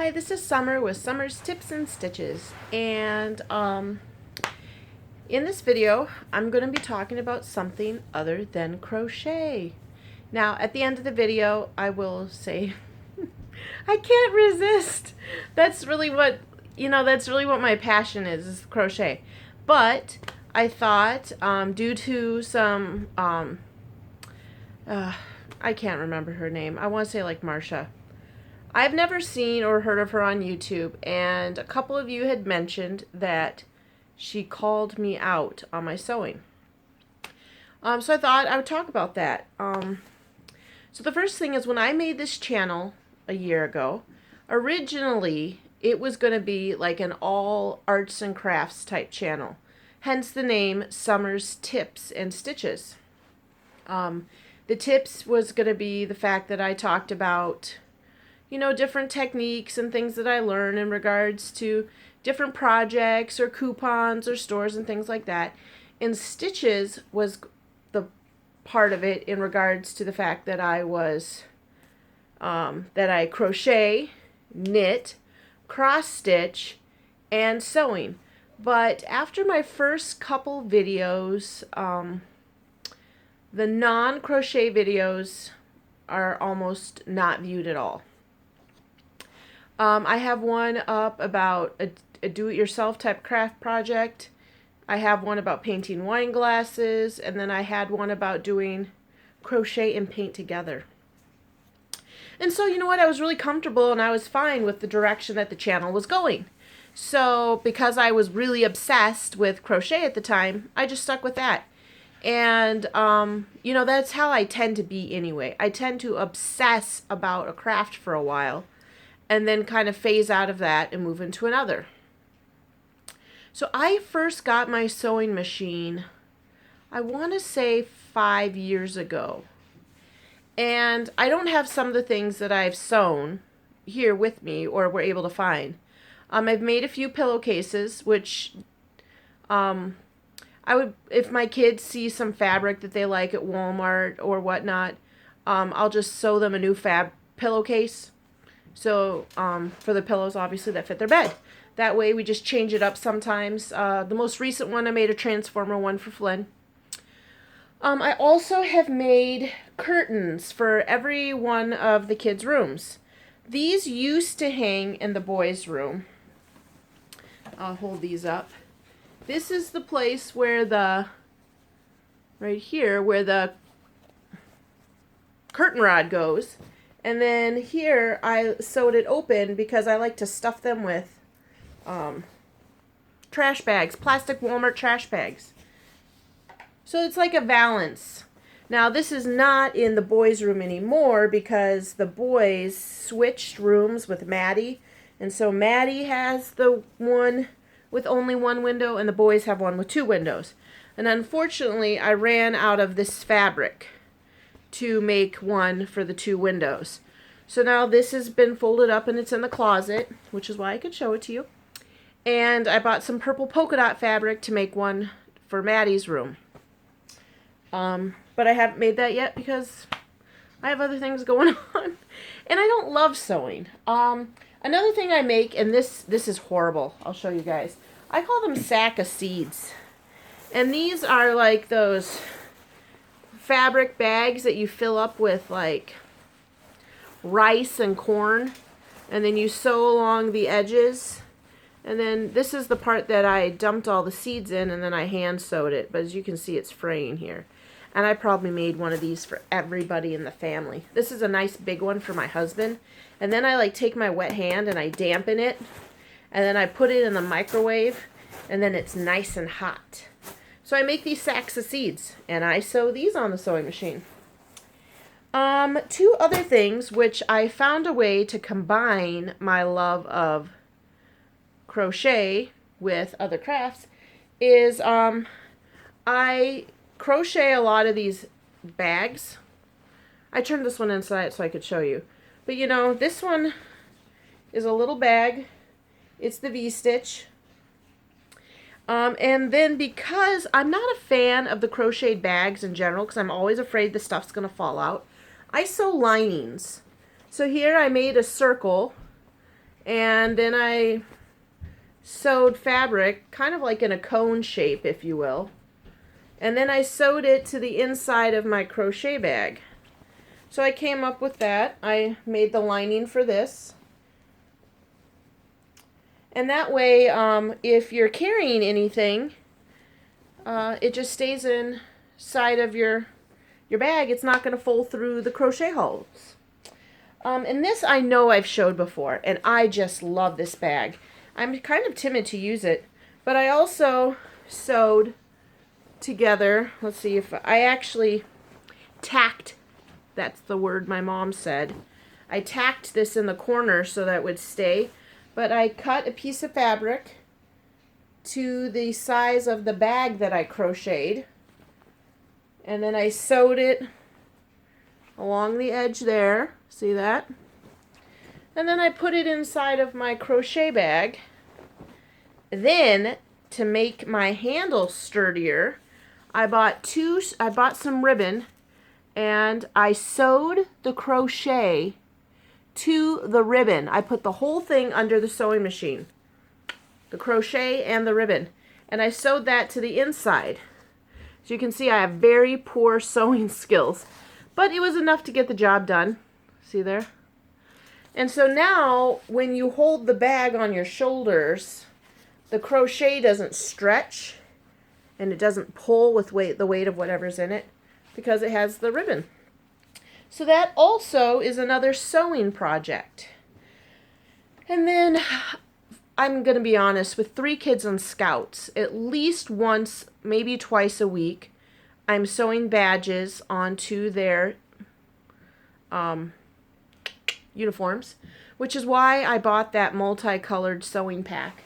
Hi, this is Summer with Summer's Tips and Stitches, and in this video I'm going to be talking about something other than crochet. Now at the end of the video I will say I can't resist. That's really what my passion is crochet. But I thought due to some I can't remember her name. I want to say like Marsha. I've never seen or heard of her on YouTube, and a couple of you had mentioned that she called me out on my sewing. So I thought I would talk about that. So the first thing is, when I made this channel a year ago, originally it was going to be like an all arts and crafts type channel. Hence the name Summer's Tips and Stitches. The tips was going to be the fact that I talked about different techniques and things that I learn in regards to different projects or coupons or stores and things like that. And stitches was the part of it in regards to the fact that I crochet, knit, cross stitch, and sewing. But after my first couple videos, the non-crochet videos are almost not viewed at all. I have one up about a do-it-yourself type craft project. I have one about painting wine glasses, and then I had one about doing crochet and paint together. And so, you know what, I was really comfortable and I was fine with the direction that the channel was going. So, because I was really obsessed with crochet at the time, I just stuck with that. And, that's how I tend to be anyway. I tend to obsess about a craft for a while, and then kind of phase out of that and move into another. So I first got my sewing machine, I want to say 5 years ago. And I don't have some of the things that I've sewn here with me or were able to find. I've made a few pillowcases, which I would, if my kids see some fabric that they like at Walmart or whatnot, I'll just sew them a new pillowcase. So for the pillows, obviously, that fit their bed. That way we just change it up sometimes. The most recent one, I made a transformer one for Flynn. I also have made curtains for every one of the kids' rooms. These used to hang in the boys' room. I'll hold these up. This is the place where right here, where the curtain rod goes. And then here I sewed it open because I like to stuff them with trash bags, plastic Walmart trash bags. So it's like a balance. Now this is not in the boys' room anymore because the boys switched rooms with Maddie. And so Maddie has the one with only one window and the boys have one with two windows. And unfortunately I ran out of this fabric to make one for the two windows. So now this has been folded up and it's in the closet, which is why I could show it to you. And I bought some purple polka dot fabric to make one for Maddie's room. But I haven't made that yet because I have other things going on. And I don't love sewing. Another thing I make, and this is horrible, I'll show you guys. I call them sack of seeds. And these are like those fabric bags that you fill up with like rice and corn, and then you sew along the edges. And then this is the part that I dumped all the seeds in, and then I hand sewed it, but as you can see it's fraying here. And I probably made one of these for everybody in the family. This is a nice big one for my husband. And then I like take my wet hand and I dampen it, and then I put it in the microwave, and then it's nice and hot. So I make these sacks of seeds, and I sew these on the sewing machine. Two other things which I found a way to combine my love of crochet with other crafts is I crochet a lot of these bags. I turned this one inside so I could show you. But this one is a little bag. It's the V-stitch. And then because I'm not a fan of the crocheted bags in general, because I'm always afraid the stuff's going to fall out, I sew linings. So here I made a circle, And then I sewed fabric, kind of like in a cone shape, if you will. And then I sewed it to the inside of my crochet bag. So I came up with that. I made the lining for this. And that way, if you're carrying anything, it just stays inside of your bag. It's not going to fold through the crochet holes. And this I know I've showed before, and I just love this bag. I'm kind of timid to use it, but I also sewed together, let's see if I actually tacked, that's the word my mom said. I tacked this in the corner so that it would stay, but I cut a piece of fabric to the size of the bag that I crocheted, and then I sewed it along the edge there, see that? And then I put it inside of my crochet bag. Then, to make my handle sturdier, I bought some ribbon, and I sewed the crochet to the ribbon. I put the whole thing under the sewing machine, the crochet and the ribbon, and I sewed that to the inside. So you can see I have very poor sewing skills, but it was enough to get the job done. See there? And so now when you hold the bag on your shoulders, the crochet doesn't stretch and it doesn't pull with the weight of whatever's in it because it has the ribbon. So that also is another sewing project. And then I'm going to be honest, with 3 kids on Scouts, at least once, maybe twice a week, I'm sewing badges onto their uniforms, which is why I bought that multicolored sewing pack.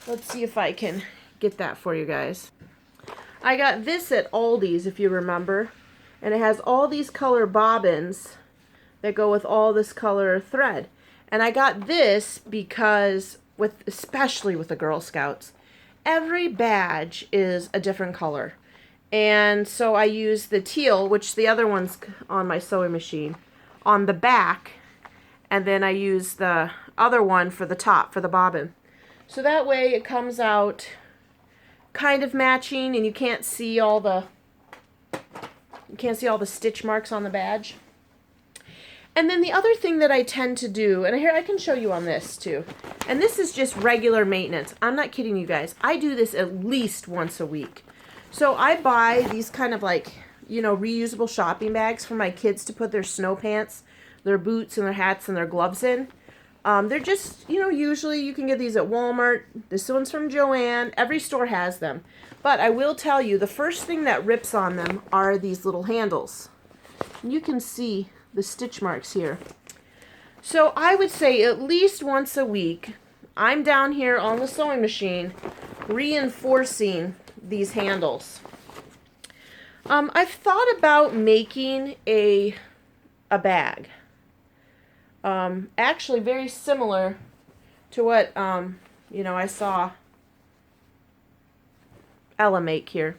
Let's see if I can get that for you guys. I got this at Aldi's, if you remember, and it has all these color bobbins that go with all this color thread. And I got this because, especially with the Girl Scouts, every badge is a different color. And so I used the teal, which the other one's on my sewing machine, on the back, and then I used the other one for the top, for the bobbin. So that way it comes out kind of matching, and you can't see all the stitch marks on the badge. And then the other thing that I tend to do, and here I can show you on this too, and this is just regular maintenance. I'm not kidding you guys. I do this at least once a week. So I buy these kind of like, reusable shopping bags for my kids to put their snow pants, their boots, and their hats, and their gloves in. They're just, usually you can get these at Walmart. This one's from Joann. Every store has them. But I will tell you, the first thing that rips on them are these little handles. And you can see the stitch marks here. So I would say at least once a week, I'm down here on the sewing machine reinforcing these handles. I've thought about making a bag. Actually very similar to what, I saw Ella make here.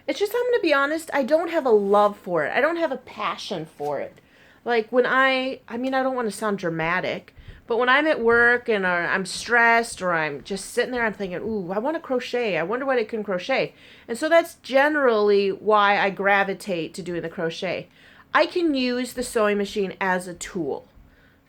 It's just, I'm going to be honest, I don't have a love for it. I don't have a passion for it. Like when I don't want to sound dramatic, but when I'm at work and I'm stressed or I'm just sitting there, I'm thinking, ooh, I want to crochet. I wonder what I can crochet. And so that's generally why I gravitate to doing the crochet. I can use the sewing machine as a tool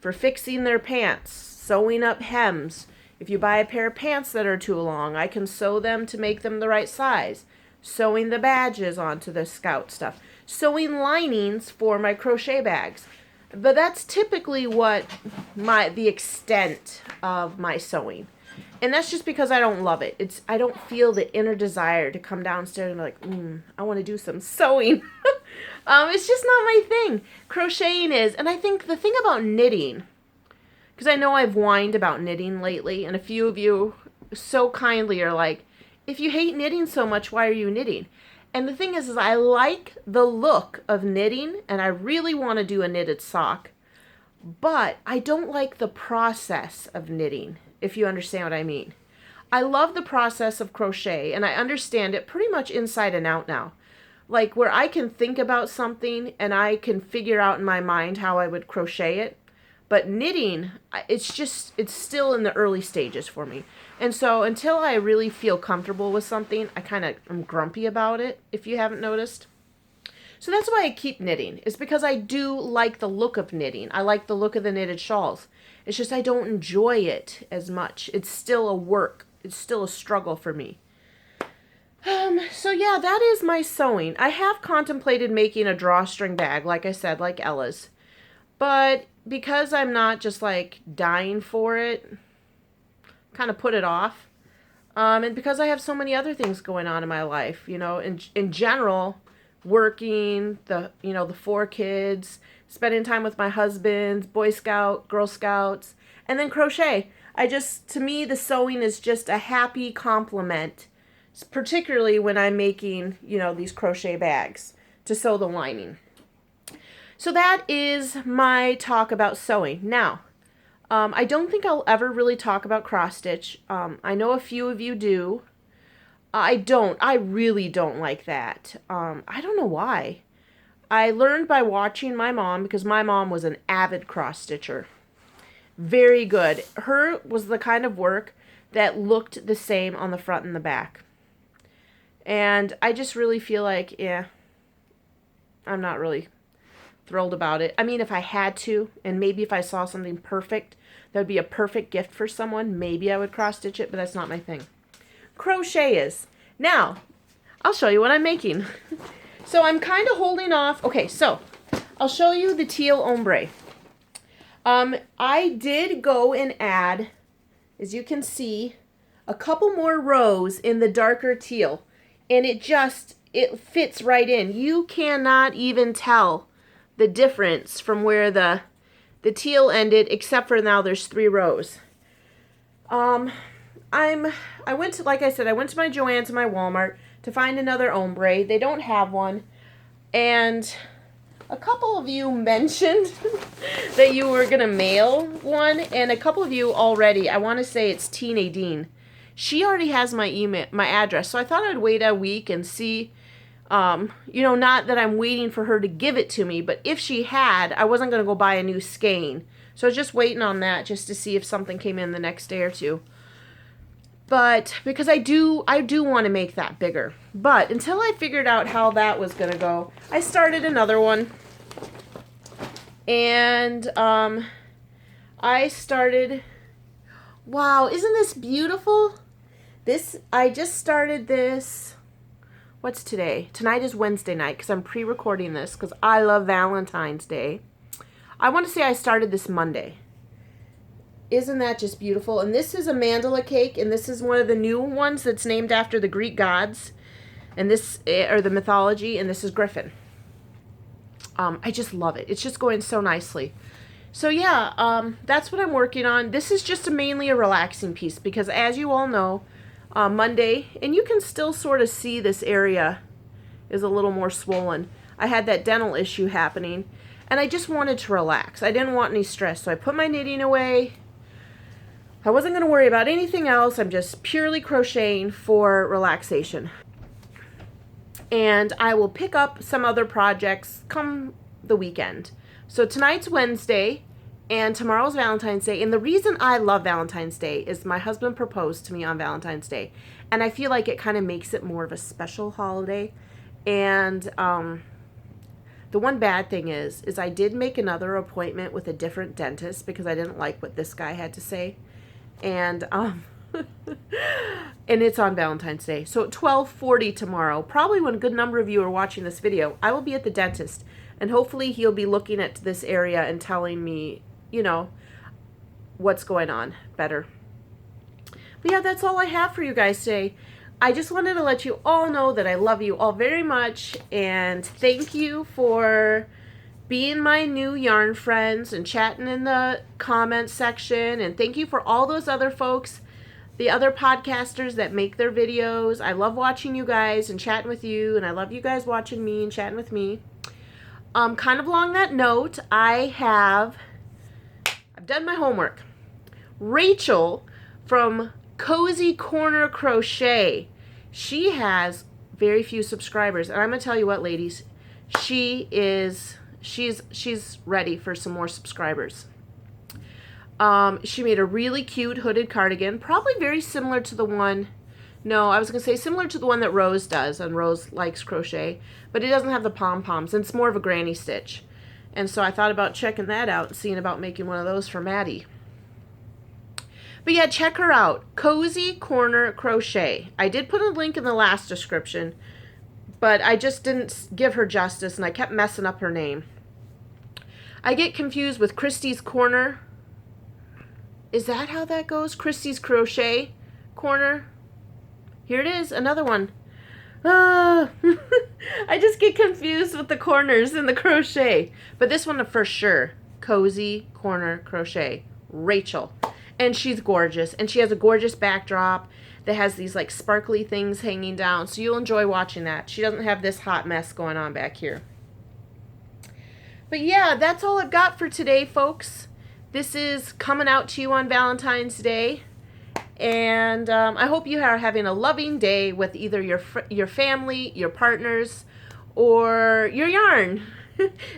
for fixing their pants, sewing up hems. If you buy a pair of pants that are too long, I can sew them to make them the right size. Sewing the badges onto the Scout stuff. Sewing linings for my crochet bags. But that's typically the extent of my sewing. And that's just because I don't love it. I don't feel the inner desire to come downstairs and be like, I want to do some sewing. It's just not my thing. Crocheting is, and I think the thing about knitting, because I know I've whined about knitting lately, and a few of you so kindly are like, if you hate knitting so much, why are you knitting? And the thing is I like the look of knitting, and I really want to do a knitted sock, but I don't like the process of knitting, if you understand what I mean. I love the process of crochet, and I understand it pretty much inside and out now. Like where I can think about something, and I can figure out in my mind how I would crochet it, But knitting, it's still in the early stages for me. And so until I really feel comfortable with something, I'm grumpy about it, if you haven't noticed. So that's why I keep knitting. It's because I do like the look of knitting. I like the look of the knitted shawls. It's just I don't enjoy it as much. It's still a work. It's still a struggle for me. So yeah, that is my sewing. I have contemplated making a drawstring bag, like I said, like Ella's. But because I'm not just like dying for it, kind of put it off. And because I have so many other things going on in my life, in general, working, the 4 kids, spending time with my husband, Boy Scout, Girl Scouts, and then crochet. To me, the sewing is just a happy complement, particularly when I'm making, these crochet bags to sew the lining. So that is my talk about sewing. Now, I don't think I'll ever really talk about cross stitch. I know a few of you do. I don't. I really don't like that. I don't know why. I learned by watching my mom, because my mom was an avid cross stitcher. Very good. Her was the kind of work that looked the same on the front and the back. And I just really feel like, I'm not really thrilled about it. I mean, if I had to, and maybe if I saw something perfect, that would be a perfect gift for someone, maybe I would cross stitch it, but that's not my thing. Crochet is. Now, I'll show you what I'm making. So I'm kind of holding off. Okay, so I'll show you the teal ombre. I did go and add, as you can see, a couple more rows in the darker teal, and it fits right in. You cannot even tell the difference from where the teal ended, except for now there's 3 rows. I went to my Joann's and my Walmart to find another ombre. They don't have one. And a couple of you mentioned that you were going to mail one. And a couple of you already, I want to say it's Teen Nadine. She already has my address. So I thought I'd wait a week and see, not that I'm waiting for her to give it to me. But if she had, I wasn't going to go buy a new skein. So I was just waiting on that just to see if something came in the next day or two. But because I do want to make that bigger. But until I figured out how that was going to go, I started another one. And I started, wow, isn't this beautiful? I just started this, what's today? Tonight is Wednesday night because I'm pre-recording this because I love Valentine's Day. I want to say I started this Monday. Isn't that just beautiful? And this is a mandala cake, and this is one of the new ones that's named after the Greek gods, and or the mythology, and this is Griffin. I just love it. It's just going so nicely. So yeah, that's what I'm working on. This is just mainly a relaxing piece because, as you all know, Monday, and you can still sort of see this area is a little more swollen. I had that dental issue happening, and I just wanted to relax. I didn't want any stress, so I put my knitting away. I wasn't going to worry about anything else. I'm just purely crocheting for relaxation. And I will pick up some other projects come the weekend. So tonight's Wednesday and tomorrow's Valentine's Day. And the reason I love Valentine's Day is my husband proposed to me on Valentine's Day. And I feel like it kind of makes it more of a special holiday. And the one bad thing is I did make another appointment with a different dentist because I didn't like what this guy had to say. And and it's on Valentine's Day. So at 12:40 tomorrow, probably when a good number of you are watching this video, I will be at the dentist. And hopefully he'll be looking at this area and telling me, what's going on better. But yeah, that's all I have for you guys today. I just wanted to let you all know that I love you all very much. And thank you for being my new yarn friends and chatting in the comments section. And thank you for all those other folks, the other podcasters that make their videos. I love watching you guys and chatting with you, and I love you guys watching me and chatting with me. Kind of along that note, I've done my homework. Rachel from Cozy Corner Crochet, she has very few subscribers, and I'm gonna tell you what, ladies, she's ready for some more subscribers. She made a really cute hooded cardigan, probably very similar to the one, no, I was going to say similar to the one that Rose does, and Rose likes crochet, but it doesn't have the pom-poms, and it's more of a granny stitch. And so I thought about checking that out and seeing about making one of those for Maddie. But yeah, check her out, Cozy Corner Crochet. I did put a link in the last description, but I just didn't give her justice, and I kept messing up her name. I get confused with Christy's Corner. Is that how that goes? Christy's Crochet Corner? Here it is, another one. I just get confused with the corners in the crochet. But this one for sure, Cozy Corner Crochet, Rachel. And she's gorgeous. And she has a gorgeous backdrop that has these like sparkly things hanging down. So you'll enjoy watching that. She doesn't have this hot mess going on back here. But yeah, that's all I've got for today, folks. This is coming out to you on Valentine's Day. And I hope you are having a loving day with either your family, your partners, or your yarn.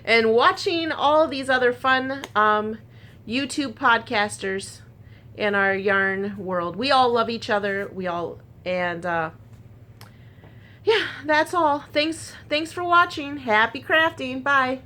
And watching all these other fun YouTube podcasters in our yarn world. We all love each other. Yeah, that's all. Thanks for watching. Happy crafting. Bye.